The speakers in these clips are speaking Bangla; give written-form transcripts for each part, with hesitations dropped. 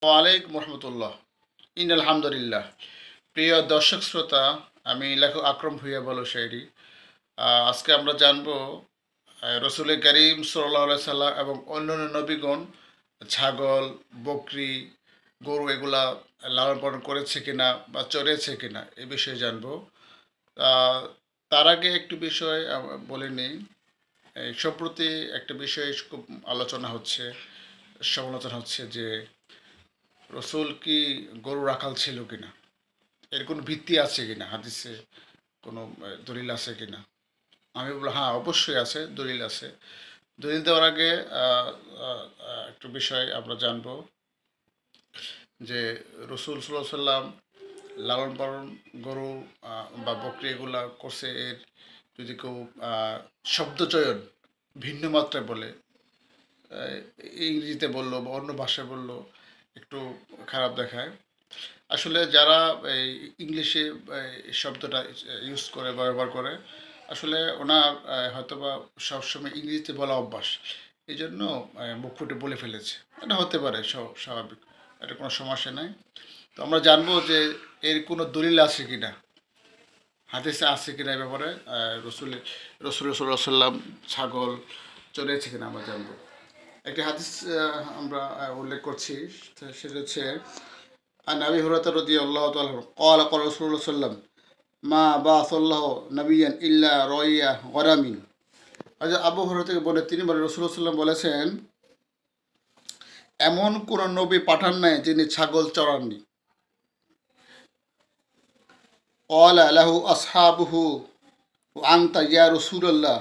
ওয়ালাইকুম রহমতুল্লাহ। ইন আলহামদুলিল্লাহ। প্রিয় দর্শক শ্রোতা, আমি লেখক আকরম ভুইয়া বলো শায়রি। আজকে আমরা জানবো রসুল করিম সাল্লাল্লাহু সাল্লাম এবং অন্যান্য নবীগণ ছাগল, বকরি, গরু এগুলা লালন পালন করেছে কিনা বা চড়েছে কিনা এ বিষয়ে জানবো। আহ, তার আগে একটু বিষয় বলে নিই। এই সম্প্রতি একটা বিষয়ে খুব আলোচনা হচ্ছে, সমালোচনা হচ্ছে যে রসুল কি গরু রাখাল ছিল কিনা, এর কোনো ভিত্তি আছে কিনা, হাদিসে কোনো দলিল আছে কিনা। আমি বললাম হ্যাঁ, অবশ্যই আছে, দলিল আছে। দলিল দেওয়ার আগে একটু বিষয় আমরা জানবো যে রসুল সাল্লাল্লাহু সাল্লাম লালন পালন গরু বা বকরি এগুলা করছে, এর যদি কেউ শব্দচয়ন ভিন্ন মাত্রায় বলে, আহ, ইংরেজিতে বললো বা অন্য ভাষায় বললো, একটু খারাপ দেখায়। আসলে যারা এই ইংলিশে এই শব্দটা ইউজ করে বা ব্যবহার করে, আসলে ওনার হয়তোবা সবসময় ইংরেজিতে বলা অভ্যাস, এই জন্য মুখ ফুটে বলে ফেলেছে। এটা হতে পারে, স্বাভাবিক, এটা কোনো সমস্যা নাই। তো আমরা জানবো যে এর কোনো দলিল আছে কিনা, হাদিসে আছে কিনা এই ব্যাপারে। রসুল রসুল সাল্লাম ছাগল চলেছে কিনা আমরা জানবো। একটি হাদিস আমরা উল্লেখ করছি, সেটা হচ্ছে عن أبي هريرة رضي الله تعالى عنه قال قال رسول الله صلى الله عليه وسلم ما بعث الله نبيا إلا رعيا غنم। আচ্ছা, আবু হুরায়রা থেকে বলে, তিনি বলেন রাসূলুল্লাহ সাল্লাল্লাহু আলাইহি ওয়াসাল্লাম বলেছেন, এমন কোন নবী পাঠান নাই যিনি ছাগল চড়াননি। قال له أصحابه وأنت يا رسول الله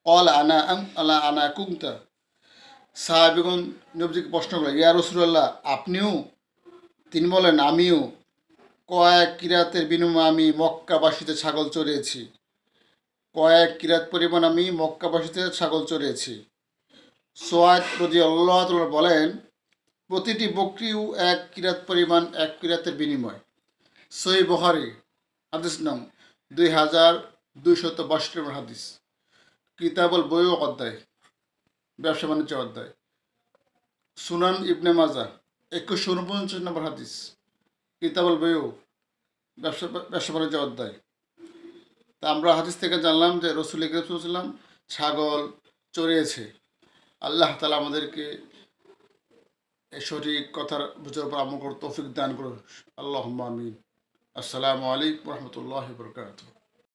قال أنا كنت। সাহাবীগণ নবীজিকে প্রশ্ন করলেন, ইয়া রাসূলুল্লাহ, আপনিও? তিনি বলেন, আমিও। কয়েক কিরাতের বিনিময়ে আমি মক্কাবাসীতে ছাগল চড়িয়েছি। কয়েক কিরাত পরিমাণ আমি মক্কাবাসীতে ছাগল চড়িয়েছি। সোয়াদ রাদিয়াল্লাহু আল্লাহ বলেন, প্রতিটি বকরিও এক কিরাত পরিমাণ, এক কিরাতের বিনিময়। সহিহ বুখারী হাদিস নং 2262 নম্বর হাদিস। কিতাবুল বুয়ু অধ্যায়, ব্যবসা বাণিজ্য অধ্যায়। সুনান ইবনে মাজাহ 2149 নম্বর হাদিস। কিতাবুল বুয়ু, ব্যবসা ব্যবসা বাণিজ্য অধ্যায়। তা আমরা হাদিস থেকে জানলাম যে রসুল করিম সাল্লাল্লাহু আলাইহি ওয়াসাল্লাম ছাগল চড়িয়েছে। আল্লাহ তাআলা আমাদেরকে এই সঠিক কথার বুঝার উপর আমল করার তৌফিক দান করুন। আল্লাহুম্মা আমিন। আসসালামু আলাইকুম ওয়া রাহমাতুল্লাহি ওয়া বারাকাতুহু।